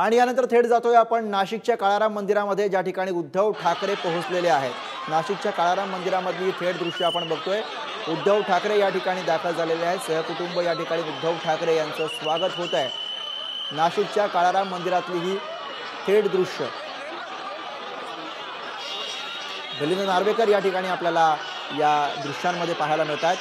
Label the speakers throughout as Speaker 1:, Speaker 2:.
Speaker 1: आणि यानंतर थेट जातोय आपण नाशिकच्या काळाराम मंदिरामध्ये, ज्या ठिकाणी उद्धव ठाकरे पोहोचलेले आहेत। नाशिकच्या काळाराम मंदिरामधली थेट दृश्य आपण बघतोय। उद्धव ठाकरे या ठिकाणी दाखल झालेले आहेत। सहकुटुंब या ठिकाणी उद्धव ठाकरे यांचं स्वागत होत आहे। नाशिकच्या काळाराम मंदिरातली ही थेट दृश्य दलिंद्र नार्वेकर या ठिकाणी आपल्याला या दृश्यांमध्ये पाहायला मिळतात।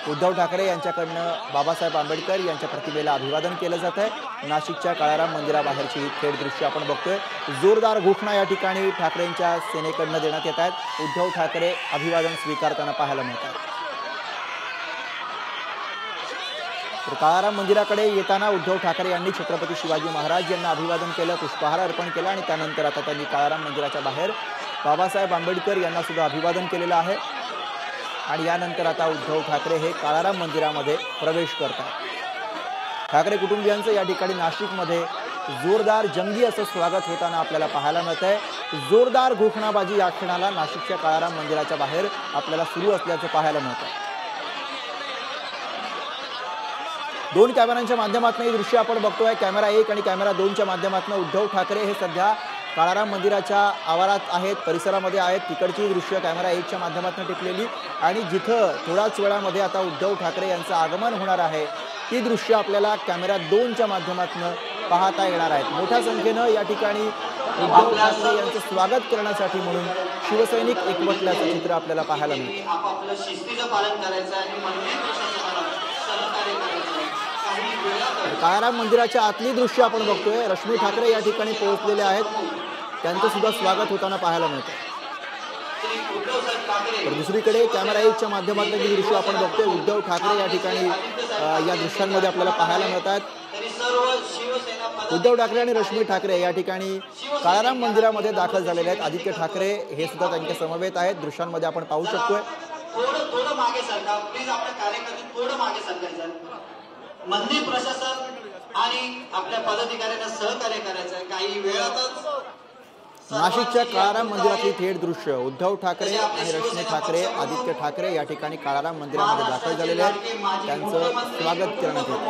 Speaker 1: उद्धव ठाकरे यांच्याकडनं बाबासाहेब आंबेडकर यांच्या प्रतिमेला अभिवादन केलं जात आहे। नाशिकच्या काळाराम मंदिराबाहेरची ही थेट दृश्य आपण बघतोय। जोरदार घोषणा या ठिकाणी ठाकरेंच्या सेनेकडनं देण्यात येत आहेत। उद्धव ठाकरे अभिवादन स्वीकारताना पाहायला मिळतात। तर काळाराम मंदिराकडे येताना उद्धव ठाकरे यांनी छत्रपती शिवाजी महाराज यांना अभिवादन केलं, पुष्पहार अर्पण केला आणि त्यानंतर आता त्यांनी काळाराम मंदिराच्या बाहेर बाबासाहेब आंबेडकर यांना सुद्धा अभिवादन केलेलं आहे। आणि यानंतर आता उद्धव ठाकरे हे काळाराम मंदिरामध्ये प्रवेश करतात। ठाकरे कुटुंबियांचं या ठिकाणी नाशिकमध्ये जोरदार जंगी असं स्वागत होताना आपल्याला पाहायला मिळतंय। जोरदार घोषणाबाजी या क्षणाला नाशिकच्या काळाराम मंदिराच्या बाहेर आपल्याला सुरू असल्याचं पाहायला मिळतंय। दोन कॅमेऱ्यांच्या माध्यमातून हे दृश्य आपण बघतोय। कॅमेरा 1 आणि कॅमेरा 2च्या माध्यमातून उद्धव ठाकरे हे सध्या काळाराम मंदिराच्या आवारात आहेत, परिसरामध्ये आहेत। तिकडची दृश्य कॅमेरा 1च्या माध्यमातून टिपलेली आणि जिथं थोड्याच वेळामध्ये आता उद्धव ठाकरे यांचं आगमन होणार आहे, ती दृश्य आपल्याला कॅमेरा 2च्या माध्यमातून पाहता येणार आहेत। मोठ्या संख्येनं या ठिकाणी उद्धव ठाकरे यांचं स्वागत करण्यासाठी म्हणून शिवसैनिक एकवटल्याचं चित्र आपल्याला पाहायला मिळतं।
Speaker 2: आपापलं शिस्तीचं पालन करायचं आणि मंदिर प्रशासनाला सहकार्य करायचं।
Speaker 1: काळाराम मंदिराच्या आतली दृश्य आपण बघतोय। रश्मी ठाकरे या ठिकाणी पोहोचलेले आहेत, त्यांचं सुद्धा स्वागत होताना पाहायला मिळतं। तर दुसरीकडे कॅमेरा 1च्या माध्यमातून ही दृश्य आपण बघतोय। उद्धव ठाकरे या ठिकाणी या दृश्यांमध्ये आपल्याला पाहायला मिळतात। उद्धव ठाकरे आणि रश्मी ठाकरे या ठिकाणी काळाराम मंदिरामध्ये दाखल झालेले आहेत। आदित्य ठाकरे हे सुद्धा त्यांच्या समवेत आहेत, दृश्यांमध्ये आपण पाहू शकतोय।
Speaker 2: थोडं मागे सरका प्लीज, आपल्या कार्यकर्ते थोडं मागे सरकायचं। मंदिर प्रशासन आणि आपल्या पदाधिकाऱ्यांना सहकार्य करायचं। काही वेळातच
Speaker 1: नाशिकच्या काळाराम मंदिरातली थेट दृश्य उद्धव ठाकरे आणि रश्मी ठाकरे, आदित्य ठाकरे या ठिकाणी काळाराम मंदिरामध्ये दाखल झालेले आहेत। त्यांचं स्वागत करण्यात येतं।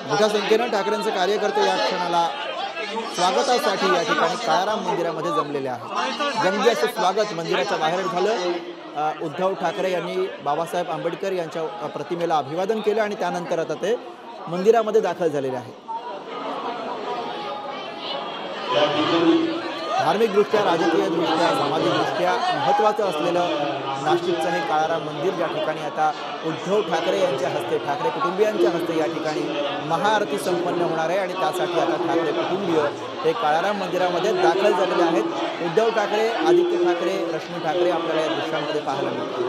Speaker 1: मोठ्या संख्येनं ठाकरेंचे कार्यकर्ते या क्षणाला स्वागतासाठी या ठिकाणी काळाराम मंदिरामध्ये जमलेले आहेत। जंगी असं स्वागत मंदिराच्या बाहेर झालं। उद्धव ठाकरे यांनी बाबासाहेब आंबेडकर यांच्या प्रतिमेला अभिवादन केलं आणि त्यानंतर आता ते मंदिरामध्ये दाखल झालेले आहेत। धार्मिकदृष्ट्या, राजकीयदृष्ट्या, सामाजिकदृष्ट्या महत्त्वाचं असलेलं नाशिकचं हे काळाराम मंदिर, ज्या ठिकाणी आता उद्धव ठाकरे यांच्या हस्ते, ठाकरे कुटुंबियांच्या हस्ते या ठिकाणी महाआरती संपन्न होणार आहे आणि त्यासाठी आता ठाकरे कुटुंबीय हे काळाराम मंदिरामध्ये दाखल झालेले आहेत। उद्धव ठाकरे, आदित्य ठाकरे, रश्मी ठाकरे आपल्याला या दृश्यांमध्ये पाहायला मिळतात।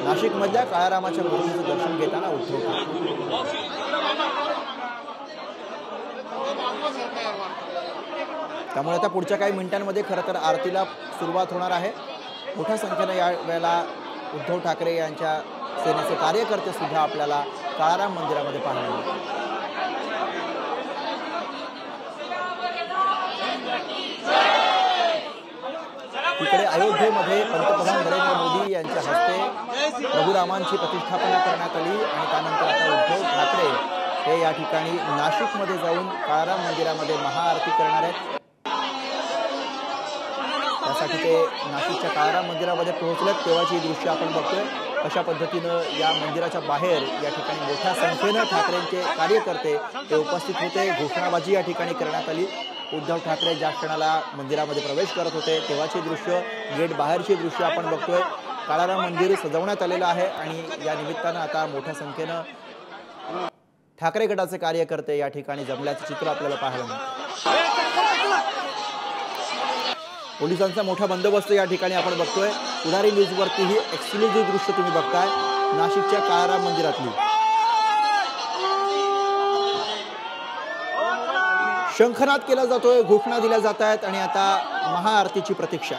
Speaker 1: नाशिकमधल्या काळारामाच्या मूर्तीचं दर्शन घेताना उद्धव ठाकरे। त्यामुळे आता पुढच्या काही मिनिटांमध्ये खरं तर आरतीला सुरुवात होणार आहे। मोठ्या संख्येनं या वेळेला उद्धव ठाकरे यांच्या सेनेचे कार्यकर्ते सुद्धा आपल्याला काळाराम मंदिरामध्ये पाहायला मिळतात। तिकडे अयोध्येमध्ये पंतप्रधान नरेंद्र मोदी यांच्या हस्ते प्रभुरामांची प्रतिष्ठापना करण्यात आली आणि त्यानंतर आता उद्धव ठाकरे हे या ठिकाणी नाशिकमध्ये जाऊन काळाराम मंदिरामध्ये महाआरती करणार आहेत। त्यासाठी ते नाशिकच्या काळाराम मंदिरामध्ये पोहोचलेत तेव्हाची दृश्य आपण बघतोय। अशा पद्धतीनं या मंदिराच्या बाहेर या ठिकाणी मोठ्या संख्येनं ठाकरेंचे कार्यकर्ते ते उपस्थित होते। घोषणाबाजी या ठिकाणी करण्यात आली। उद्धव ठाकरे ज्या क्षणाला मंदिरामध्ये प्रवेश करत होते तेव्हाचे दृश्य, गेट बाहेरचे दृश्य आपण बघतोय। काळाराम मंदिर सजवण्यात आलेलं आहे आणि या निमित्तानं आता मोठ्या संख्येनं ठाकरे गटाचे कार्यकर्ते या ठिकाणी जमल्याचं चित्र आपल्याला पाहायला मिळतं। पोलिसांचा मोठा बंदोबस्त या ठिकाणी आपण बघतोय। पुढारी न्यूजवरती ही एक्सक्लुझिव्ह दृश्य तुम्ही बघताय नाशिकच्या काळाराम मंदिरातली। शंखनाद केला जातोय, घोषणा दिल्या जात आहेत आणि आता महाआरतीची प्रतीक्षा।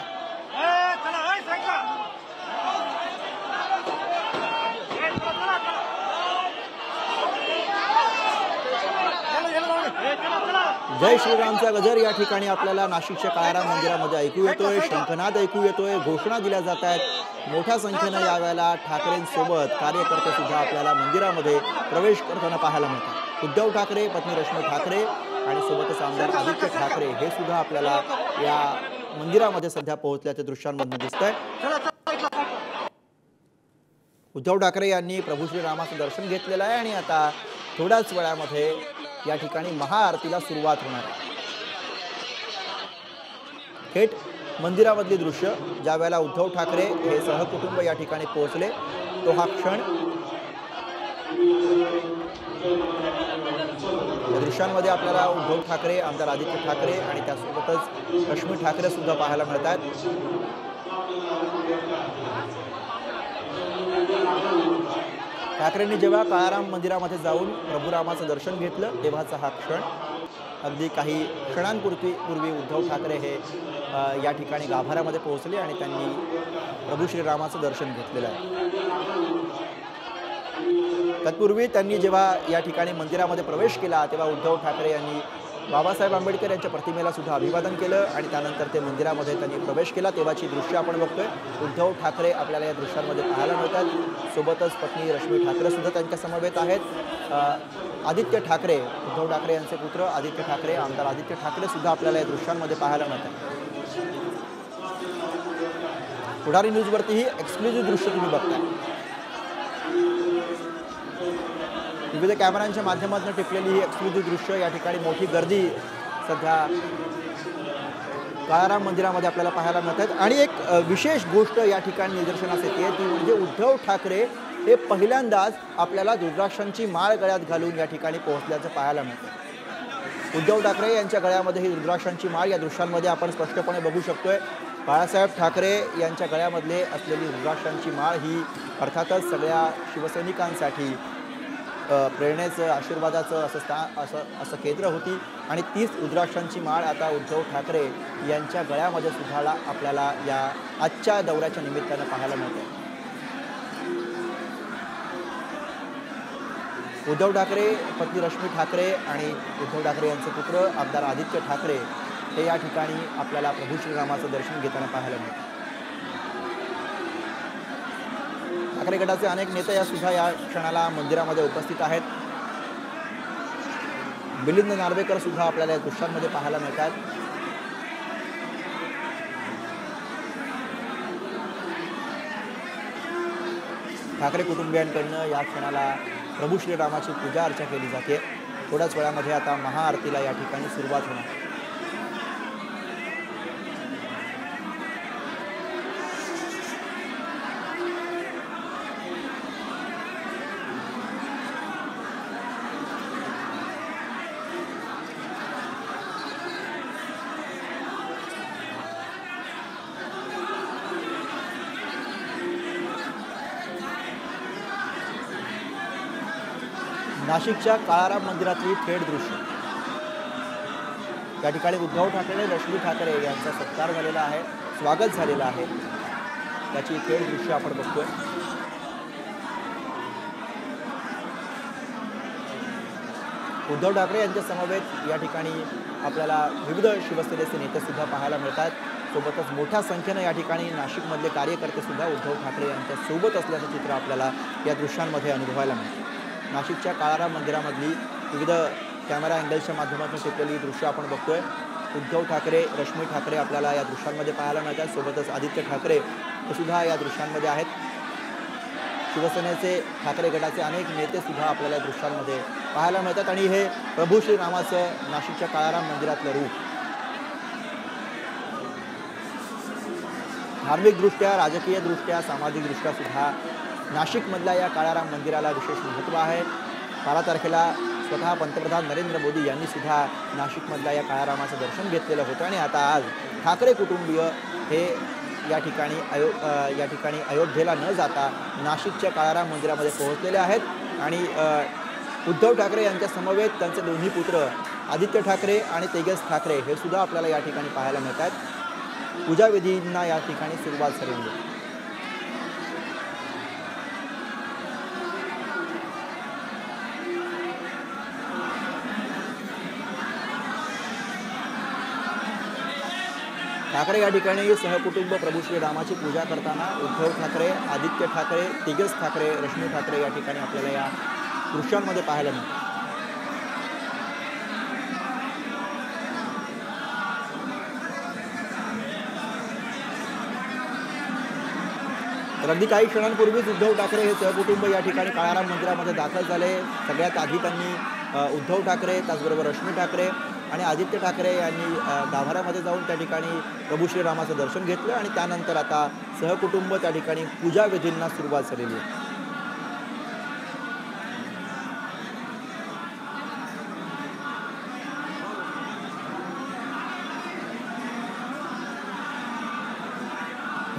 Speaker 1: जय श्रीरामचा गजर या ठिकाणी आपल्याला नाशिकच्या काळाराम मंदिरामध्ये ऐकू येतोय, शंखनाद ऐकू येतोय, घोषणा दिल्या जात आहेत। मोठ्या संख्येने यावेळेला ठाकरेंसोबत कार्यकर्ते सुद्धा आपल्याला मंदिरामध्ये प्रवेश करताना पाहायला मिळतात। उद्धव ठाकरे, पत्नी रश्मी ठाकरे आणि सोबतच आमदार आदित्य ठाकरे हे सुद्धा आपल्याला या मंदिरामध्ये सध्या पोहोचल्याच्या दृश्यांमधून दिसतंय। उद्धव ठाकरे यांनी प्रभू श्रीरामाचं दर्शन घेतलेलं आहे आणि आता थोड्याच वेळामध्ये या ठिकाणी महाआरतीला सुरुवात होणार आहे। थेट मंदिरामधली दृश्य ज्या वेळेला उद्धव ठाकरे हे सहकुटुंब या ठिकाणी पोहोचले तो हा क्षण या दृश्यांमध्ये आपल्याला उद्धव ठाकरे, आमदार आदित्य ठाकरे आणि त्यासोबतच रश्मी ठाकरे सुद्धा पाहायला मिळतात। ठाकरेंनी जेव्हा काळाराम मंदिरामध्ये जाऊन प्रभू रामाचं दर्शन घेतलं तेव्हाचा हा क्षण। अगदी काही क्षणांपूर्वी उद्धव ठाकरे हे या ठिकाणी गाभाऱ्यामध्ये पोहोचले आणि त्यांनी प्रभू श्रीरामाचं दर्शन घेतलेलं आहे। तत्पूर्वी त्यांनी जेव्हा या ठिकाणी मंदिरामध्ये प्रवेश केला तेव्हा उद्धव ठाकरे यांनी बाबासाहेब आंबेडकर यांच्या प्रतिमेला सुद्धा अभिवादन केलं आणि त्यानंतर ते मंदिरामध्ये त्यांनी प्रवेश केला तेव्हाची दृश्य आपण बघतोय। उद्धव ठाकरे आपल्याला या दृश्यांमध्ये पाहायला मिळतात। सोबतच पत्नी रश्मी ठाकरे सुद्धा त्यांच्या समवेत आहेत। आदित्य ठाकरे, उद्धव ठाकरे यांचे पुत्र आदित्य ठाकरे, आमदार आदित्य ठाकरे सुद्धा आपल्याला या दृश्यांमध्ये पाहायला मिळतात। पुढारी न्यूजवरती ही एक्सक्लुझिव्ह दृश्य तुम्ही बघताय। विविध कॅमेऱ्यांच्या माध्यमातून टिपलेली ही एक्सक्लुझिव्ह दृश्य, या ठिकाणी मोठी गर्दी सध्या काळाराम मंदिरामध्ये आपल्याला पाहायला मिळतात। आणि एक विशेष गोष्ट या ठिकाणी निदर्शनास येते ती म्हणजे उद्धव ठाकरे हे पहिल्यांदाच आपल्याला रुद्राक्षांची माळ गळ्यात घालून या ठिकाणी पोहोचल्याचं पाहायला मिळतं। उद्धव ठाकरे यांच्या गळ्यामध्ये ही रुद्राक्षांची माळ या दृश्यांमध्ये आपण स्पष्टपणे बघू शकतोय। बाळासाहेब ठाकरे यांच्या गळ्यामधले असलेली रुद्राक्षांची माळ ही अर्थातच सगळ्या शिवसैनिकांसाठी प्रेरणेचं, आशीर्वादाचं असं केंद्र होती आणि तीच रुद्राक्षांची माळ आता उद्धव ठाकरे यांच्या गळ्यामध्ये सुद्धा आपल्याला या आजच्या दौऱ्याच्या निमित्तानं पाहायला मिळते। उद्धव ठाकरे, पत्नी रश्मी ठाकरे आणि उद्धव ठाकरे यांचे पुत्र आमदार आदित्य ठाकरे हे या ठिकाणी आपल्याला प्रभू श्रीरामाचं दर्शन घेताना पाहायला मिळतं। ठाकरे गटाचे अनेक नेते या सुद्धा या क्षणाला मंदिरामध्ये उपस्थित आहेत। मिलिंद नार्वेकर सुद्धा आपल्याला या दृश्यांमध्ये पाहायला मिळतात। ठाकरे कुटुंबियांकडनं या क्षणाला प्रभू श्रीरामाची पूजा अर्चा केली जाते। थोड्याच वेळामध्ये आता महाआरतीला या ठिकाणी सुरुवात होणार। नाशिकच्या काळाराम मंदिरातली थेट दृश्य, या ठिकाणी उद्धव ठाकरे, रश्मी ठाकरे यांचा सत्कार झालेला आहे, स्वागत झालेलं आहे, त्याची थेट दृश्य आपण बघतोय। उद्धव ठाकरे यांच्या समवेत या ठिकाणी आपल्याला विविध शिवसेनेचे नेते सुद्धा पाहायला मिळतात। सोबतच मोठ्या संख्येनं या ठिकाणी नाशिकमधले कार्यकर्ते सुद्धा उद्धव ठाकरे यांच्या सोबत असल्याचं चित्र आपल्याला या दृश्यांमध्ये अनुभवायला मिळतं। नाशिकच्या काळाराम मंदिरामधली विविध कॅमेरा अँगल्सच्या माध्यमातून टिपलेली दृश्य आपण बघतोय। उद्धव ठाकरे, रश्मी ठाकरे आपल्याला या दृश्यांमध्ये पाहायला मिळतात। सोबतच आदित्य ठाकरे हे सुद्धा या दृश्यांमध्ये आहेत। शिवसेनेचे, ठाकरे गटाचे अनेक नेते सुद्धा आपल्याला या दृश्यांमध्ये पाहायला मिळतात आणि हे प्रभू श्रीरामाचं नाशिकच्या काळाराम मंदिरातलं रूप धार्मिकदृष्ट्या, राजकीयदृष्ट्या, सामाजिकदृष्ट्या सुद्धा नाशिकमधल्या या काळाराम मंदिराला विशेष महत्त्व आहे। 12 तारखेला स्वतः पंतप्रधान नरेंद्र मोदी यांनी सुद्धा नाशिकमधल्या या काळारामाचं दर्शन घेतलेलं होतं आणि आता आज ठाकरे कुटुंबीय हे या ठिकाणी अयोध्येला न जाता नाशिकच्या काळाराम मंदिरामध्ये पोहोचलेले आहेत आणि उद्धव ठाकरे यांच्या समवेत त्यांचे दोन्ही पुत्र आदित्य ठाकरे आणि तेजस ठाकरे हे सुद्धा आपल्याला या ठिकाणी पाहायला मिळतात। पूजाविधींना या ठिकाणी सुरुवात झालेली आहे। ठाकरे या ठिकाणी सहकुटुंब प्रभू श्रीरामाची पूजा करताना उद्धव ठाकरे, आदित्य ठाकरे, तेजस ठाकरे, रश्मी ठाकरे या ठिकाणी आपल्याला या दृश्यांमध्ये पाहायला मिळतात. तर अगदी काही क्षणांपूर्वीच उद्धव ठाकरे हे सहकुटुंब या ठिकाणी काळाराम मंदिरामध्ये दाखल झाले. सगळ्यात आधी त्यांनी उद्धव ठाकरे, त्याचबरोबर रश्मी ठाकरे आणि आदित्य ठाकरे यांनी गाभाऱ्यामध्ये जाऊन त्या ठिकाणी प्रभू श्रीरामाचं दर्शन घेतलं आणि त्यानंतर आता सहकुटुंब त्या ठिकाणी पूजा विधींना सुरुवात झालेली आहे.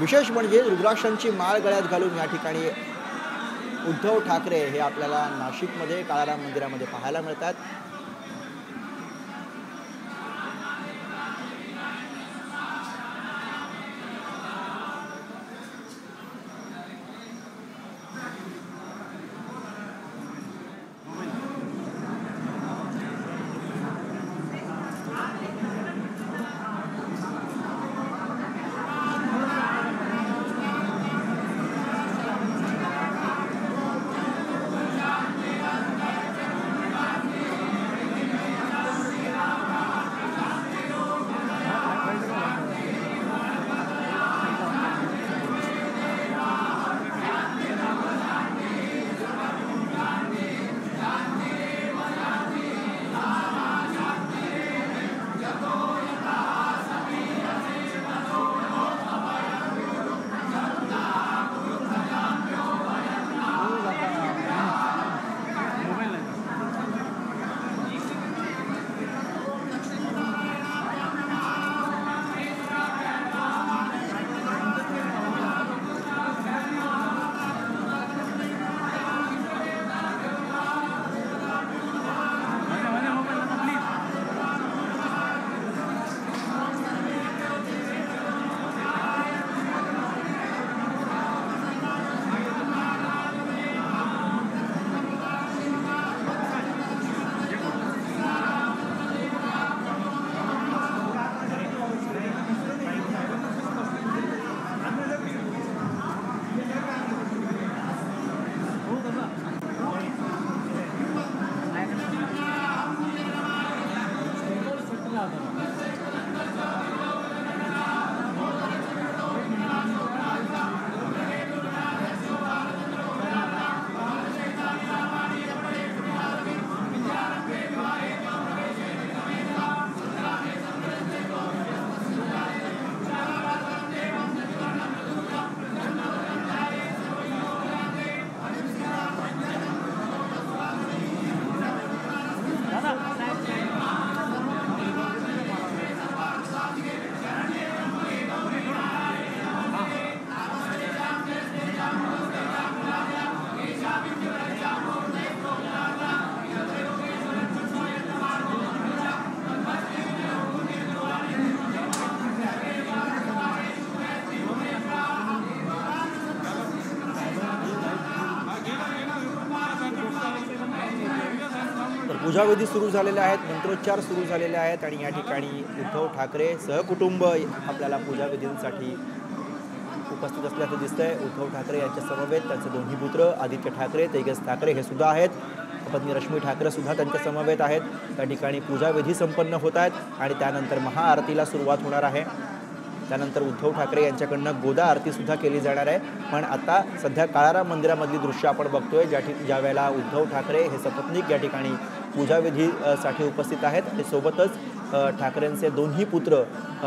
Speaker 1: विशेष म्हणजे रुद्राक्षांची माळ गळ्यात घालून या ठिकाणी उद्धव ठाकरे हे आपल्याला नाशिकमध्ये काळाराम मंदिरामध्ये पाहायला मिळतात. पूजाविधी सुरू झालेले आहेत, मंत्रोच्चार सुरू झालेले आहेत आणि या ठिकाणी उद्धव ठाकरे सहकुटुंब आपल्याला पूजाविधींसाठी उपस्थित असल्याचं दिसतंय. उद्धव ठाकरे यांच्या समवेत त्यांचे दोन्ही पुत्र आदित्य ठाकरे, तेजस ठाकरे हे सुद्धा आहेत. पत्नी रश्मी ठाकरे सुद्धा त्यांच्या समवेत आहेत. त्या ठिकाणी पूजाविधी संपन्न होत आहेत आणि त्यानंतर महाआरतीला सुरुवात होणार आहे. त्यानंतर उद्धव ठाकरे यांच्याकडनं गोदा आरती सुद्धा केली जाणार आहे. पण आता सध्या काळाराम मंदिरामधली दृश्य आपण बघतोय, ज्या वेळेला उद्धव ठाकरे हे सपत्नीक या ठिकाणी पूजाविधीसाठी उपस्थित आहेत आणि सोबतच ठाकरेंचे दोन्ही पुत्र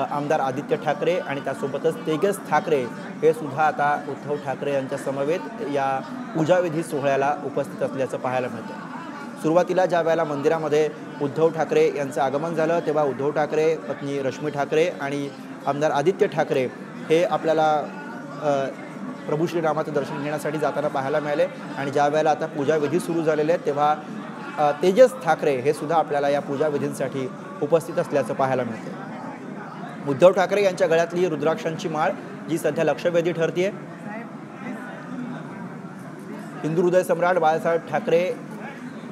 Speaker 1: आमदार आदित्य ठाकरे आणि त्यासोबतच तेजस ठाकरे हे सुद्धा आता उद्धव ठाकरे यांच्या समवेत या पूजाविधी सोहळ्याला उपस्थित असल्याचं पाहायला मिळतं. सुरुवातीला ज्या वेळेला मंदिरामध्ये उद्धव ठाकरे यांचं आगमन झालं तेव्हा उद्धव ठाकरे, पत्नी रश्मी ठाकरे आणि आमदार आदित्य ठाकरे हे आपल्याला प्रभू श्रीरामाचं दर्शन घेण्यासाठी जाताना पाहायला मिळाले आणि ज्या वेळेला आता पूजाविधी सुरू झालेले आहेत तेव्हा तेजस ठाकरे हे सुद्धा आपल्याला या पूजाविधींसाठी उपस्थित असल्याचं पाहायला मिळतं. उद्धव ठाकरे यांच्या गळ्यातली रुद्राक्षांची माळ जी सध्या लक्षवेधी ठरतीये. हिंदू हृदय सम्राट बाळासाहेब ठाकरे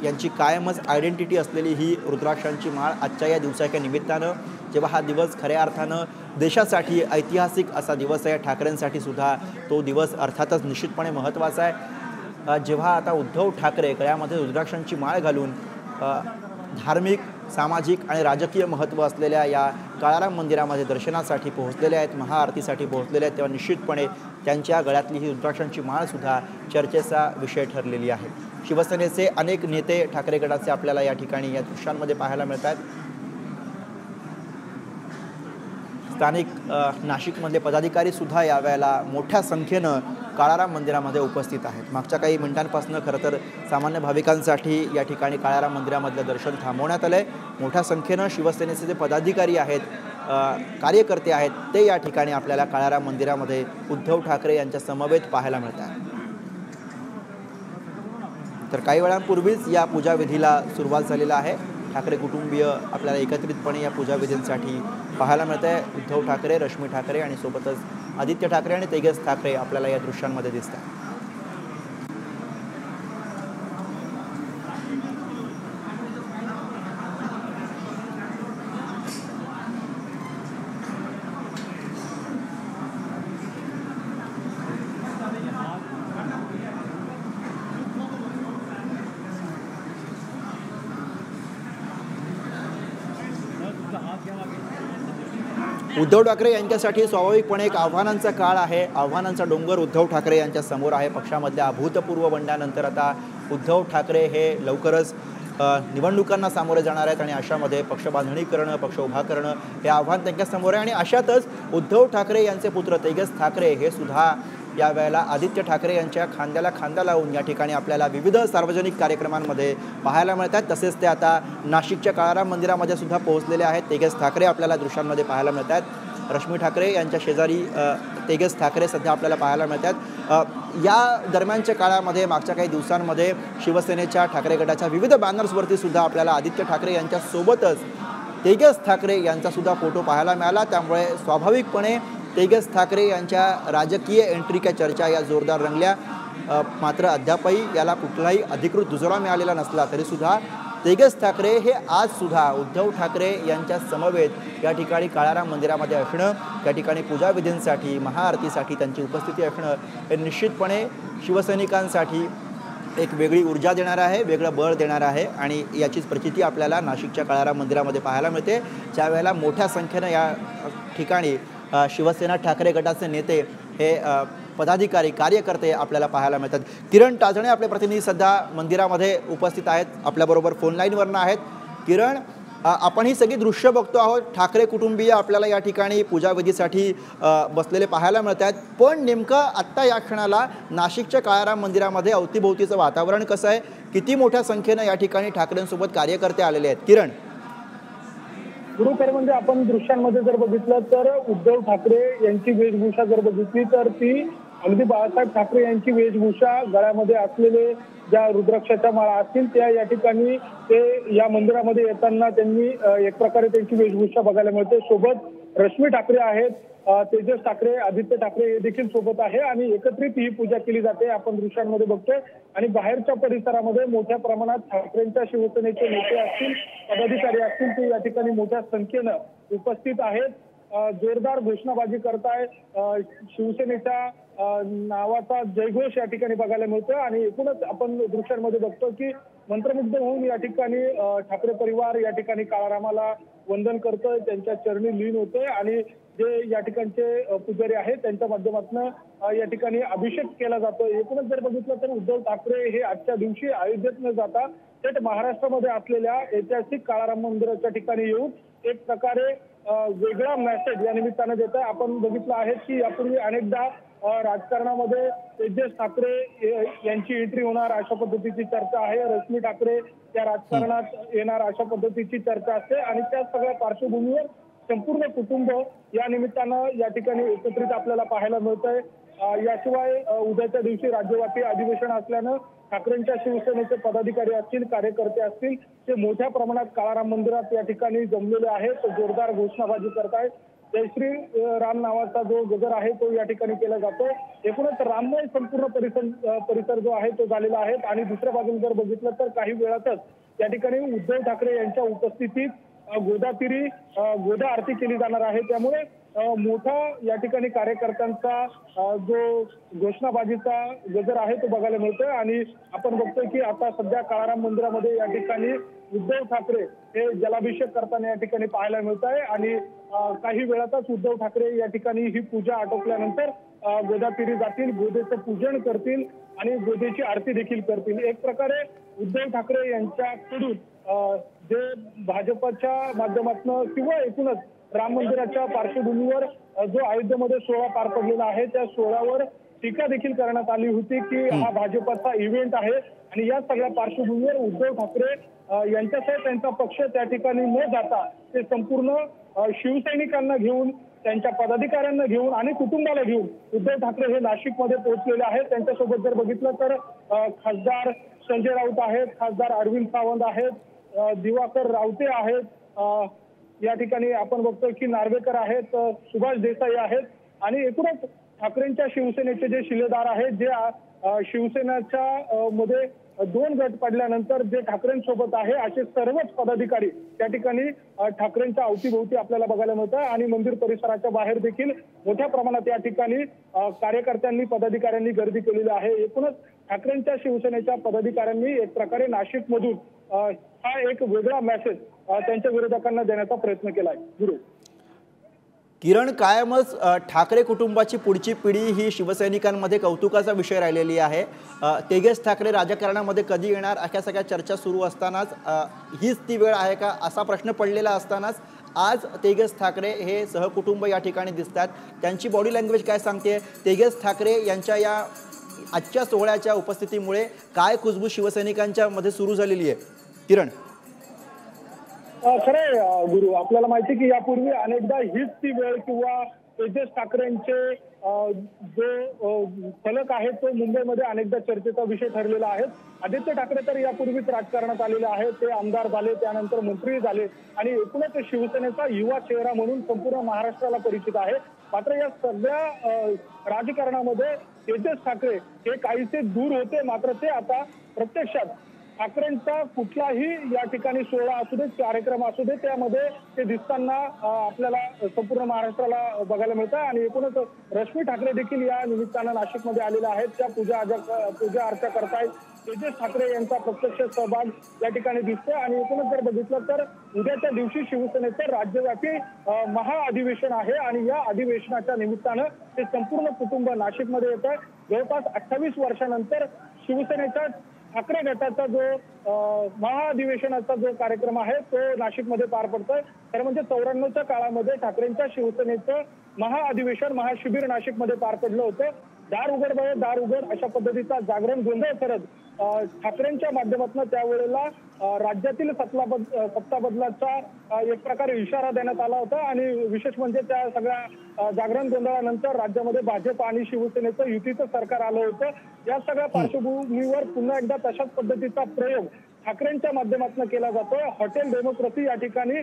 Speaker 1: यांची कायमच आयडेंटिटी असलेली ही रुद्राक्षांची माळ आजच्या या दिवसाच्या निमित्तानं जेव्हा हा दिवस खऱ्या अर्थानं देशासाठी ऐतिहासिक असा दिवस आहे, ठाकरेंसाठी सुद्धा तो दिवस अर्थातच निश्चितपणे महत्त्वाचा आहे। जेव्हा आता उद्धव ठाकरे गळ्यामध्ये रुद्राक्षांची माळ घालून धार्मिक, सामाजिक आणि राजकीय महत्त्व असलेल्या या काळाराम मंदिरामध्ये दर्शनासाठी पोहोचलेले आहेत, महाआरतीसाठी पोहोचलेले आहेत, तेव्हा निश्चितपणे त्यांच्या गळ्यातली ही रुद्राक्षांची माळसुद्धा चर्चेचा विषय ठरलेली आहे। शिवसेनेचे अनेक नेते, ठाकरे गटाचे आपल्याला या ठिकाणी या दृश्यांमध्ये पाहायला मिळत आहेत। स्थानिक नाशिकमधले पदाधिकारीसुद्धा यावेळेला मोठ्या संख्येनं काळाराम मंदिरामध्ये उपस्थित आहेत। मागच्या काही मिनिटांपासून खरं तर सामान्य भाविकांसाठी या ठिकाणी काळाराम मंदिरामधलं दर्शन थांबवण्यात आलं आहे। मोठ्या संख्येनं शिवसेनेचे जे पदाधिकारी आहेत, कार्यकर्ते आहेत, ते या ठिकाणी आपल्याला काळाराम मंदिरामध्ये उद्धव ठाकरे यांच्या समवेत पाहायला मिळतात। तर काही वेळांपूर्वीच या पूजाविधीला सुरुवात झालेला आहे। ठाकरे कुटुंबीय आपल्याला एकत्रितपणे या पूजाविधींसाठी पाहायला मिळत आहे। उद्धव ठाकरे, रश्मी ठाकरे आणि सोबतच आदित्य ठाकरे आणि तेजस ठाकरे आपल्याला या दृश्यांमध्ये दिसतात। उद्धव ठाकरे यांच्यासाठी स्वाभाविकपणे एक आव्हानांचा काळ आहे, आव्हानांचा डोंगर उद्धव ठाकरे यांच्या समोर आहे। पक्षामधल्या अभूतपूर्व बंडानंतर आता उद्धव ठाकरे हे लवकरच निवडणुकांना सामोरे जाणार आहेत आणि अशामध्ये पक्ष बांधणी करणं, पक्ष उभा करणं हे आव्हान त्यांच्यासमोर आहे। आणि अशातच उद्धव ठाकरे यांचे पुत्र तेजस ठाकरे हे सुद्धा यावेळेला आदित्य ठाकरे यांच्या खांद्याला खांदा लावून या ठिकाणी आपल्याला विविध सार्वजनिक कार्यक्रमांमध्ये पाहायला मिळतात। तसेच ते आता नाशिकच्या काळाराम मंदिरामध्ये सुद्धा पोहोचलेले आहेत। तेजस ठाकरे आपल्याला दृश्यांमध्ये पाहायला मिळतात। रश्मी ठाकरे यांच्या शेजारी तेजस ठाकरे सध्या आपल्याला पाहायला मिळतात। या दरम्यानच्या काळामध्ये मागच्या काही दिवसांमध्ये शिवसेनेच्या ठाकरे गटाच्या विविध बॅनर्सवरती सुद्धा आपल्याला आदित्य ठाकरे यांच्यासोबतच तेजस ठाकरे यांचा सुद्धा फोटो पाहायला मिळाला। त्यामुळे स्वाभाविकपणे तेजस ठाकरे यांच्या राजकीय एंट्रीच्या चर्चा या जोरदार रंगल्या। मात्र अद्यापही याला कुठलाही अधिकृत दुजोरा मिळालेला नसला तरीसुद्धा तेजस ठाकरे हे आजसुद्धा उद्धव ठाकरे यांच्या समवेत या ठिकाणी काळाराम मंदिरामध्ये असणं, त्या ठिकाणी पूजाविधींसाठी, महाआरतीसाठी त्यांची उपस्थिती असणं हे निश्चितपणे शिवसैनिकांसाठी एक वेगळी ऊर्जा देणार आहे, वेगळं बळ देणार आहे। आणि याचीच प्रचिती आपल्याला नाशिकच्या काळाराम मंदिरामध्ये पाहायला मिळते, ज्यावेळेला मोठ्या संख्येनं या ठिकाणी शिवसेना ठाकरे गटाचे नेते हे पदाधिकारी, कार्यकर्ते आपल्याला पाहायला मिळतात। किरण टाचणे आपले प्रतिनिधी सध्या मंदिरामध्ये उपस्थित आहेत, आपल्याबरोबर फोन लाईनवरनं आहेत। किरण, आपण ही सगळी दृश्य बघतो आहोत, ठाकरे कुटुंबीय आपल्याला या ठिकाणी पूजाविधीसाठी बसलेले पाहायला मिळत आहेत, पण नेमकं आत्ता या क्षणाला नाशिकच्या काळाराम मंदिरामध्ये अवतीभोवतीचं वातावरण कसं आहे? किती मोठ्या संख्येनं या ठिकाणी ठाकरेंसोबत कार्यकर्ते आलेले आहेत? किरण,
Speaker 3: खरं म्हणजे आपण दृश्यांमध्ये जर बघितलं तर उद्धव ठाकरे यांची वेशभूषा जर बघितली तर ती अगदी बाळासाहेब ठाकरे यांची वेशभूषा, गळ्यामध्ये असलेले ज्या रुद्राक्षाच्या माळा असतील त्या या ठिकाणी ते या मंदिरामध्ये येताना त्यांनी एक प्रकारे त्यांची वेशभूषा बघायला मिळते। सोबत रश्मी ठाकरे आहेत, तेजस ठाकरे, आदित्य ठाकरे हे देखील सोबत आहे आणि एकत्रित ही पूजा केली जाते आपण दृश्यांमध्ये बघतोय। आणि बाहेरच्या परिसरामध्ये मोठ्या प्रमाणात ठाकरेंच्या शिवसेनेचे नेते असतील, पदाधिकारी असतील ते या ठिकाणी मोठ्या संख्येनं उपस्थित आहेत, जोरदार घोषणाबाजी करताय, शिवसेनेच्या नावाचा जयघोष या ठिकाणी बघायला मिळतोय। आणि एकूणच आपण दृश्यांमध्ये बघतो की मंत्रमुग्ध होऊन या ठिकाणी ठाकरे परिवार या ठिकाणी काळारामाला वंदन करतोय, त्यांच्या चरणी लीन होतोय आणि जे या ठिकाणचे पुजारी आहेत त्यांच्या माध्यमातून या ठिकाणी अभिषेक केला जातो। एकूणच जर बघितलं तर उद्धव ठाकरे हे आजच्या दिवशी अयोध्येत न जाता थेट महाराष्ट्रामध्ये असलेल्या ऐतिहासिक काळाराम मंदिराच्या ठिकाणी येऊन एक प्रकारे वेगळा मेसेज या निमित्तानं देत आहे। आपण बघितलं आहे की यापूर्वी अनेकदा राजकारणामध्ये तेजस ठाकरे यांची एंट्री होणार अशा पद्धतीची चर्चा आहे, रश्मी ठाकरे त्या राजकारणात येणार अशा पद्धतीची चर्चा असते आणि त्या सगळ्या पार्श्वभूमीवर संपूर्ण कुटुंब या निमित्तानं या ठिकाणी एकत्रित आपल्याला पाहायला मिळतंय। याशिवाय उद्याच्या दिवशी राज्यव्यापी अधिवेशन असल्यानं ठाकरेंच्या शिवसेनेचे पदाधिकारी असतील, कार्यकर्ते असतील ते मोठ्या प्रमाणात काळाराम मंदिरात या ठिकाणी जमलेले आहेत, जोरदार घोषणाबाजी करतायत। जय श्री राम नावाचा जो गजर आहे तो या ठिकाणी केला जातो। एकूणच राममय संपूर्ण परिसर जो आहे तो झालेला आहे। आणि दुसऱ्या बाजूने जर बघितलं तर काही वेळातच या ठिकाणी उद्धव ठाकरे यांच्या उपस्थितीत गोदातीरी गोदा आरती केली जाणार आहे। त्यामुळे मोठा या ठिकाणी कार्यकर्त्यांचा जो घोषणाबाजीचा गजर आहे तो बघायला मिळतोय आणि आपण बघतोय की आता सध्या काळाराम मंदिरामध्ये या ठिकाणी उद्धव ठाकरे हे जलाभिषेक करताना या ठिकाणी पाहायला मिळत आहे आणि काही वेळातच उद्धव ठाकरे या ठिकाणी ही पूजा आटोपल्यानंतर गोदातीरी जातील, गोदेचं पूजन करतील आणि गोदेची आरती देखील करतील। एक प्रकारे उद्धव ठाकरे यांच्याकडून जे भाजपच्या माध्यमातून किंवा एकूणच राम मंदिराच्या पार्श्वभूमीवर जो अयोध्येमध्ये सोहळा पार पडलेला आहे त्या सोहळ्यावर टीका देखील करण्यात आली होती की हा भाजपचा इव्हेंट आहे आणि या सगळ्या पार्श्वभूमीवर उद्धव ठाकरे यांच्यासह त्यांचा पक्ष त्या ठिकाणी न जाता ते संपूर्ण शिवसैनिकांना घेऊन, त्यांच्या पदाधिकाऱ्यांना घेऊन आणि कुटुंबाला घेऊन उद्धव ठाकरे हे नाशिकमध्ये पोहोचलेले आहेत। त्यांच्यासोबत जर बघितलं तर खासदार संजय राऊत आहेत, खासदार अरविंद सावंत आहेत, दिवाकर रावते आहेत, या ठिकाणी आपण बघतोय की नार्वेकर आहेत, सुभाष देसाई आहेत आणि एकूणच ठाकरेंच्या शिवसेनेचे जे शिलेदार आहेत, जे शिवसेनेच्या मध्ये 2 गट पडल्यानंतर जे ठाकरेंसोबत आहे असे सर्वच पदाधिकारी त्या ठिकाणी ठाकरेंच्या अवतीभोवती आपल्याला बघायला मिळतं आणि मंदिर परिसराच्या बाहेर देखील मोठ्या प्रमाणात या ठिकाणी कार्यकर्त्यांनी, पदाधिकाऱ्यांनी गर्दी केलेली आहे। एकूणच ठाकरेंच्या शिवसेनेच्या पदाधिकाऱ्यांनी एक प्रकारे नाशिकमधून हा एक वेगळा मेसेज त्यांच्या विरोधकांना देण्याचा प्रयत्न केलाय। गुरु
Speaker 1: किरण, कायमच ठाकरे कुटुंबाची पुढची पिढी ही शिवसैनिकांमध्ये कौतुकाचा विषय राहिलेली आहे। तेजस ठाकरे राजकारणामध्ये कधी येणार अशा सगळ्या चर्चा सुरू असतानाच हीच ती वेळ आहे का असा प्रश्न पडलेला असतानाच आज तेजस ठाकरे हे सहकुटुंब या ठिकाणी दिसतात। त्यांची बॉडी लँग्वेज काय सांगते? तेजस ठाकरे यांच्या या आजच्या सोहळ्याच्या उपस्थितीमुळे काय खुशबू शिवसैनिकांच्या मध्ये सुरू झालेली आहे? किरण,
Speaker 3: खरे गुरु, आपल्याला माहिती की यापूर्वी अनेकदा हीच ती वेळ किंवा तेजस ठाकरेंचे जो फलक आहे तो मुंबईमध्ये अनेकदा चर्चेचा विषय ठरलेला आहे। आदित्य ठाकरे तर यापूर्वीच राजकारणात आलेले आहेत, ते आमदार झाले, त्यानंतर मंत्री झाले आणि एकूणच शिवसेनेचा युवा चेहरा म्हणून संपूर्ण महाराष्ट्राला परिचित आहे। मात्र या सगळ्या राजकारणामध्ये तेजस ठाकरे हे काहीसे दूर होते, मात्र ते आता प्रत्यक्षात ठाकरेंचा कुठलाही या ठिकाणी सोहळा असू दे, कार्यक्रम असू दे, त्यामध्ये ते दिसताना आपल्याला संपूर्ण महाराष्ट्राला बघायला मिळतं आणि एकूणच रश्मी ठाकरे देखील या निमित्तानं नाशिकमध्ये आलेल्या आहेत। त्या पूजा अर्चा करतायत। तेजस ठाकरे यांचा प्रत्यक्ष सहभाग या ठिकाणी दिसतोय आणि एकूणच जर बघितलं तर उद्याच्या दिवशी शिवसेनेचं राज्यव्यापी महाअधिवेशन आहे आणि या अधिवेशनाच्या निमित्तानं ते संपूर्ण कुटुंब नाशिकमध्ये येत आहे। जवळपास 28 वर्षानंतर शिवसेनेच्या ठाकरे गटाचा जो महाअधिवेशनाचा जो कार्यक्रम आहे तो नाशिकमध्ये पार पडतोय। तर म्हणजे 94च्या काळामध्ये ठाकरेंच्या शिवसेनेचं महाअधिवेशन, महाशिबिर नाशिकमध्ये पार पडलं होतं। दार उघड बळे दार उघड अशा पद्धतीचा जागरण गोंधळ करत ठाकरेंच्या माध्यमातून त्यावेळेला राज्यातील सत्ता बदलाचा एक प्रकारे इशारा देण्यात आला होता आणि विशेष म्हणजे त्या सगळ्या जागरण गोंधळानंतर राज्यामध्ये भाजप आणि शिवसेनेचं युतीचं सरकार आलं होतं। या सगळ्या पार्श्वभूमीवर पुन्हा एकदा तशाच पद्धतीचा प्रयोग ठाकरेंच्या माध्यमातून केला जातोय। हॉटेल डेमोक्रेसी या ठिकाणी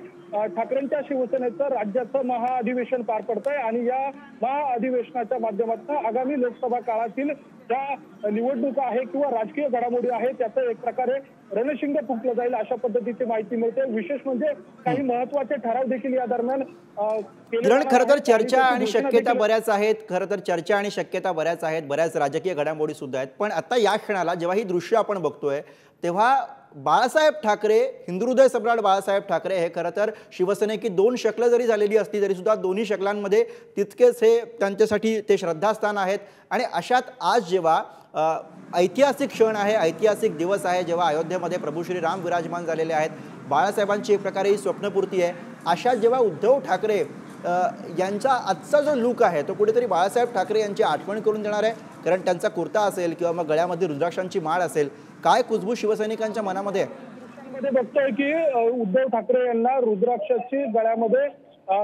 Speaker 3: ठाकरेंच्या शिवसेनेचं राज्याचं महाअधिवेशन पार पडतंय आणि या महाअधिवेशनाच्या माध्यमातून आगामी लोकसभा काळातील ज्या निवडणुका आहे किंवा राजकीय घडामोडी आहे त्याचं एक प्रकारे रणशिंग फुंकलं जाईल अशा पद्धतीची माहिती मिळते। विशेष म्हणजे काही महत्वाचे ठराव देखील या दरम्यान
Speaker 1: किरण, खरं तर चर्चा आणि शक्यता बऱ्याच आहेत, बऱ्याच राजकीय घडामोडी सुद्धा आहेत, पण आता या क्षणाला जेव्हा ही दृश्य आपण बघतोय तेव्हा बाळासाहेब ठाकरे, हिंदुहृदय सम्राट बाळासाहेब ठाकरे हे खरं तर शिवसेनेची 2 शकलं जरी झालेली असली तरी सुद्धा दोन्ही शकलांमध्ये तितकेच हे त्यांच्यासाठी ते श्रद्धास्थान आहेत। आणि अशात आज जेव्हा ऐतिहासिक क्षण आहे, ऐतिहासिक दिवस आहे, जेव्हा अयोध्येमध्ये प्रभू श्रीराम विराजमान झालेले आहेत, बाळासाहेबांची एक प्रकारे ही स्वप्नपूर्ती आहे, अशात जेव्हा उद्धव ठाकरे यांचा आजचा जो लुक आहे तो कुठेतरी बाळासाहेब ठाकरे यांची आठवण करून देणार आहे। कारण त्यांचा कुर्ता असेल किंवा मग गळ्यामध्ये रुद्राक्षांची माळ असेल, काय खुशबू शिवसैनिकांच्या मनामध्ये
Speaker 3: बघतोय की उद्धव ठाकरे यांना रुद्राक्षाची गळ्यामध्ये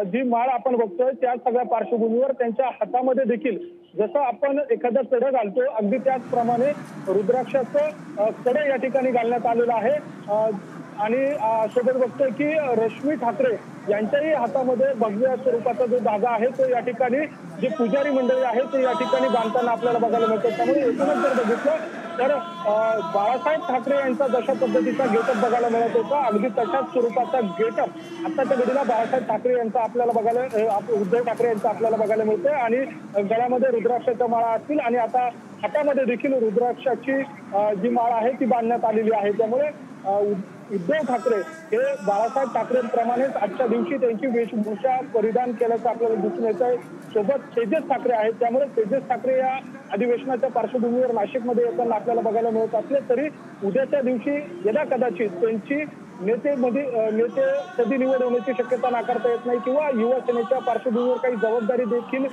Speaker 3: जी माळ आपण बघतोय त्या सगळ्या पार्श्वभूमीवर त्यांच्या हातामध्ये देखील जसं आपण एखादा कड घालतो अगदी त्याचप्रमाणे रुद्राक्षाचं कड या ठिकाणी घालण्यात आलेलं आहे आणि सोबत बघतोय की रश्मी ठाकरे यांच्याही हातामध्ये भगव्या स्वरूपाचा जो धागा आहे तो या ठिकाणी जे पुजारी मंडळी आहे ते या ठिकाणी बांधताना आपल्याला बघायला मिळतं। त्यामुळे एकूणच जर बघितलं तर बाळासाहेब ठाकरे यांचा जशा पद्धतीचा गेटअप बघायला मिळत होता अगदी तशाच स्वरूपाचा गेटअप आताच्या घडीला बाळासाहेब ठाकरे यांचा आपल्याला बघायला उद्धव ठाकरे यांचा आपल्याला बघायला मिळतोय आणि गळ्यामध्ये रुद्राक्षाच्या माळा असतील आणि आता हातामध्ये देखील रुद्राक्षाची जी माळ आहे ती बांधण्यात आलेली आहे। त्यामुळे उद्धव ठाकरे हे बाळासाहेब ठाकरेंप्रमाणेच आजच्या दिवशी त्यांची वेशभूषा परिधान केल्याचं आपल्याला दिसून येत आहे। सोबत तेजस ठाकरे आहेत, त्यामुळे तेजस ठाकरे या अधिवेशनाच्या पार्श्वभूमीवर नाशिकमध्ये येताना आपल्याला बघायला मिळत असले तरी उद्याच्या दिवशी यदा कदाचित त्यांची नेते कधी निवड होण्याची शक्यता नाकारता येत नाही किंवा युवा सेनेच्या पार्श्वभूमीवर काही जबाबदारी देखील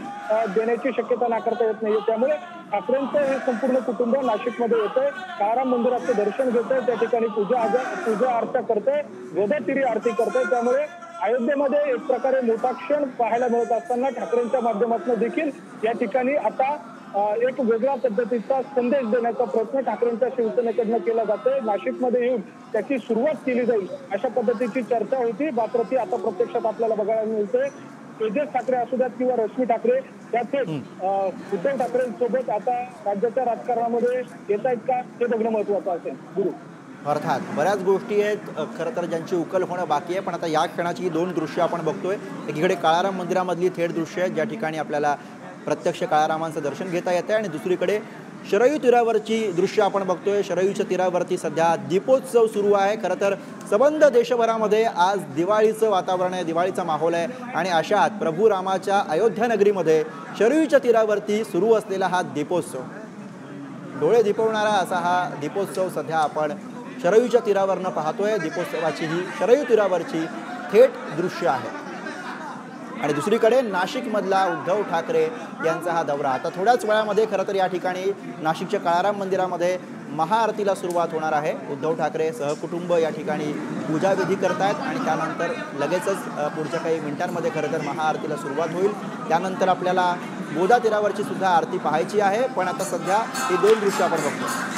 Speaker 3: देण्याची शक्यता नाकारता येत नाही। त्यामुळे ठाकरेंचं हे संपूर्ण कुटुंब नाशिकमध्ये येतंय, काळाराम मंदिराचं दर्शन घेतंय, त्या ठिकाणी पूजा अर्चा करतंय, गोदातिरी आरती करतंय। त्यामुळे अयोध्येमध्ये एक प्रकारे मोठा क्षण पाहायला मिळत असताना ठाकरेंच्या माध्यमातून देखील या ठिकाणी आता एक वेगळ्या पद्धतीचा संदेश देण्याचा प्रयत्न ठाकरेंच्या शिवसेनेकडनं केला जातोय। नाशिकमध्ये येऊन त्याची सुरुवात केली जाईल अशा पद्धतीची चर्चा होती, मात्र ती आता प्रत्यक्षात आपल्याला बघायला मिळते। तेजस ठाकरे असू द्यात किंवा रश्मी ठाकरे त्या थेट उद्धव ठाकरेंसोबत आता राज्याच्या राजकारणामध्ये येत आहेत का हे बघणं महत्वाचं असेल। गुरु
Speaker 1: अर्थात बऱ्याच गोष्टी आहेत खरं तर ज्यांची उकल होणं बाकी आहे, पण आता या क्षणाची दोन दृश्य आपण बघतोय। एकीकडे काळाराम मंदिरामधली थेट दृश्य आहेत ज्या ठिकाणी आपल्याला प्रत्यक्ष काळारामांचं दर्शन घेता येतं आणि दुसरीकडे शरयू तीरावरची दृश्य आपण बघतोय। शरयूच्या तीरावरती सध्या दीपोत्सव सुरू आहे। खरं तर संबंध देशभरामध्ये आज दिवाळीचं वातावरण आहे, दिवाळीचा माहोल आहे आणि अशात प्रभू रामाच्या अयोध्या नगरीमध्ये शरयूच्या तीरावरती सुरू असलेला हा दीपोत्सव, डोळे दिपवणारा असा हा दीपोत्सव सध्या आपण शरयूच्या तीरावरनं पाहतोय। दीपोत्सवाची ही शरयू तीरावरची थेट दृश्य आहे आणि दुसरीकडे नाशिकमधला उद्धव ठाकरे यांचा हा दौरा आता थोड्याच वेळामध्ये खरं तर या ठिकाणी नाशिकच्या काळाराम मंदिरामध्ये महाआरतीला सुरुवात होणार आहे। उद्धव ठाकरे सहकुटुंब या ठिकाणी पूजाविधी करतायत आणि त्यानंतर लगेचच पुढच्या काही मिनिटांमध्ये खरं तर महाआरतीला सुरुवात होईल। त्यानंतर आपल्याला गोदा तीरावरची सुद्धा आरती पाहायची आहे, पण आता सध्या ही दोन दृश्य आपण बघतो।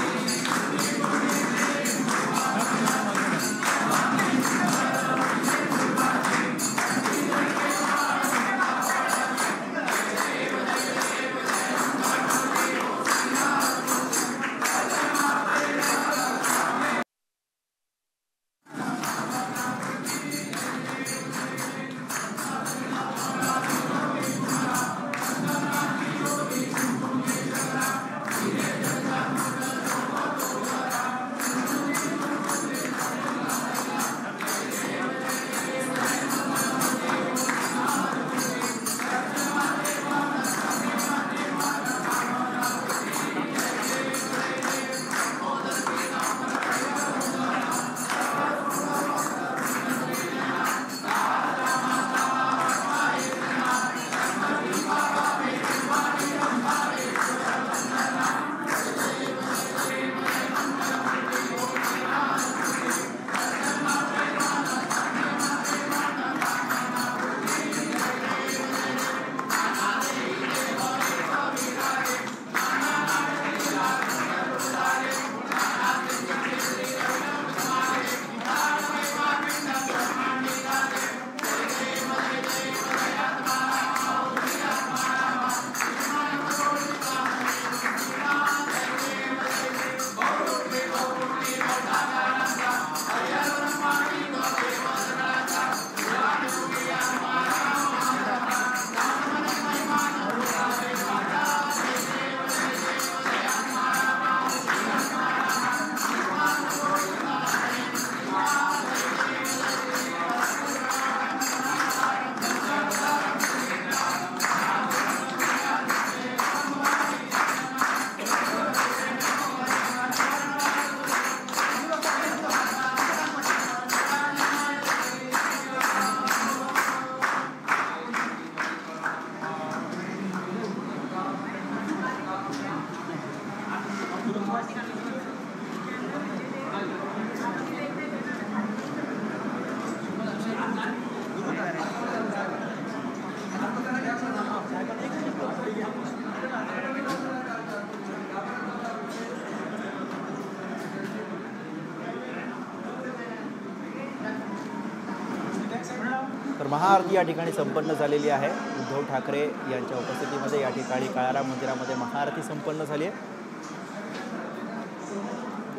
Speaker 1: तर महाआरती या ठिकाणी संपन्न झालेली आहे। उद्धव ठाकरे यांच्या उपस्थितीमध्ये या ठिकाणी काळाराम मंदिरामध्ये महाआरती संपन्न झाली आहे।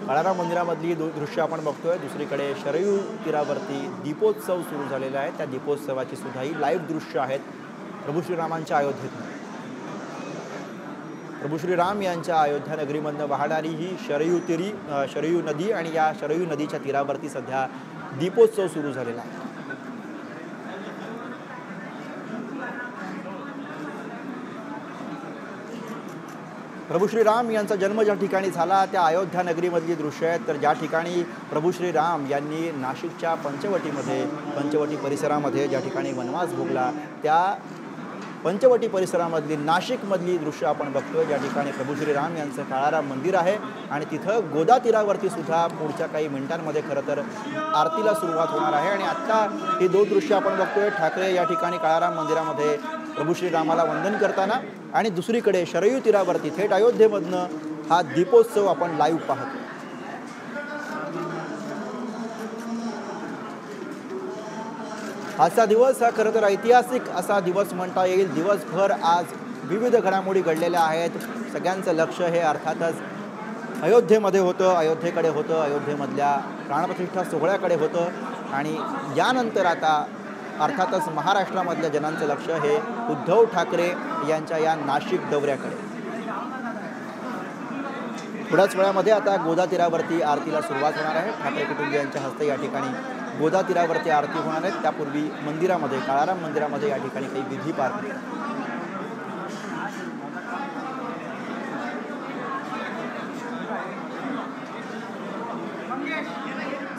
Speaker 1: काळाराम मंदिरामधली दृश्य आपण बघतोय. दुसरीकडे शरयू तीरावरती दीपोत्सव सुरू झालेला आहे. त्या दीपोत्सवाची सुद्धा ही लाईव्ह दृश्य आहेत प्रभू श्रीरामांच्या अयोध्येत. प्रभू श्रीराम यांच्या अयोध्या नगरीमधनं वाहणारी ही शरयू नदी आणि या शरयू नदीच्या तीरावरती सध्या दीपोत्सव सुरू झालेला आहे. प्रभू श्रीराम यांचा जन्म ज्या ठिकाणी झाला त्या अयोध्या नगरीमधली दृश्य आहेत. तर ज्या ठिकाणी प्रभू श्रीराम यांनी नाशिकच्या पंचवटी परिसरामध्ये ज्या ठिकाणी वनवास भोगला त्या पंचवटी परिसरामधली नाशिकमधली दृश्य आपण बघतोय. ज्या ठिकाणी प्रभू श्रीराम यांचं काळाराम मंदिर आहे आणि तिथं गोदा तीरावरती सुद्धा पुढच्या काही मिनिटांमध्ये खरं तर आरतीला सुरुवात होणार आहे. आणि आत्ता ही दोन दृश्य आपण बघतोय. ठाकरे या ठिकाणी काळाराम मंदिरामध्ये प्रभू श्रीरामाला वंदन करताना आणि दुसरीकडे शरयू तीरावरती थेट अयोध्येमधनं हा दीपोत्सव आपण लाईव्ह पाहतो. आजचा दिवस हा खरं तर ऐतिहासिक असा दिवस म्हणता येईल. दिवसभर आज विविध घडामोडी घडलेल्या आहेत. सगळ्यांचं लक्ष हे अर्थातच अयोध्येमध्ये होतं, अयोध्येकडे होतं, अयोध्येमधल्या प्राणप्रतिष्ठा सोहळ्याकडे होतं आणि यानंतर आता अर्थातच महाराष्ट्रामधल्या जनांचं लक्ष हे उद्धव ठाकरे यांच्या या नाशिक दौऱ्याकडे. थोड्याच वेळामध्ये आता गोदा तीरावरती आरतीला सुरुवात होणार आहे. ठाकरे कुटुंबियांच्या हस्ते या ठिकाणी गोदा तीरावरती आरती होणार आहेत. त्यापूर्वी मंदिरामध्ये काळाराम मंदिरामध्ये या ठिकाणी काही विधी पार पडतील.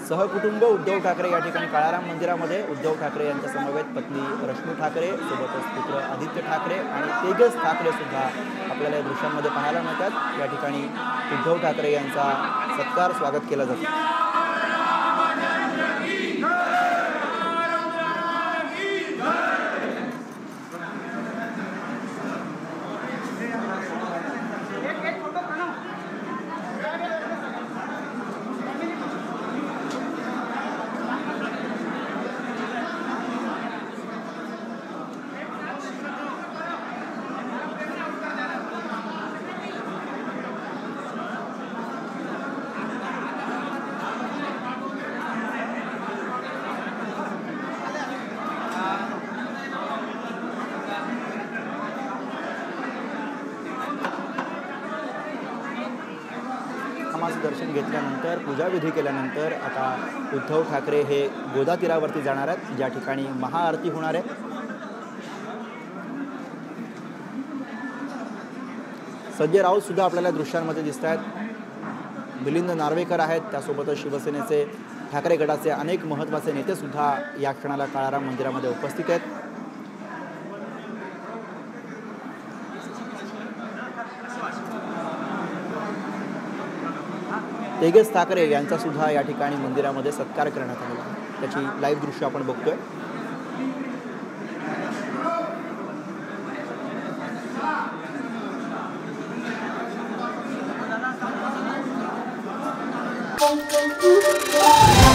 Speaker 1: सहकुटुंब उद्धव ठाकरे या ठिकाणी काळाराम मंदिरामध्ये. उद्धव ठाकरे यांच्या समवेत पत्नी रश्मी ठाकरे, सोबतच पुत्र आदित्य ठाकरे आणि तेजस ठाकरे सुद्धा आपल्याला या दृश्यांमध्ये पाहायला मिळतात. या ठिकाणी उद्धव ठाकरे यांचा सत्कार स्वागत केलं जातं. दर्शन घेतल्यानंतर पूजाविधी केल्यानंतर आता उद्धव ठाकरे हे गोदा तीरावरती जाणार आहेत, ज्या ठिकाणी महाआरती होणार आहे. संजय राऊत सुद्धा आपल्याला दृश्यांमध्ये दिसत आहेत. मिलिंद नार्वेकर आहेत, त्यासोबतच शिवसेनेचे ठाकरे गटाचे अनेक महत्त्वाचे नेते सुद्धा या क्षणाला काळाराम मंदिरामध्ये उपस्थित आहेत. तेजस ठाकरे यांचा सुद्धा या ठिकाणी मंदिरामध्ये सत्कार करण्यात आलेला आहे. त्याची लाईव्ह दृश्य आपण बघतोय.
Speaker 4: Thank you.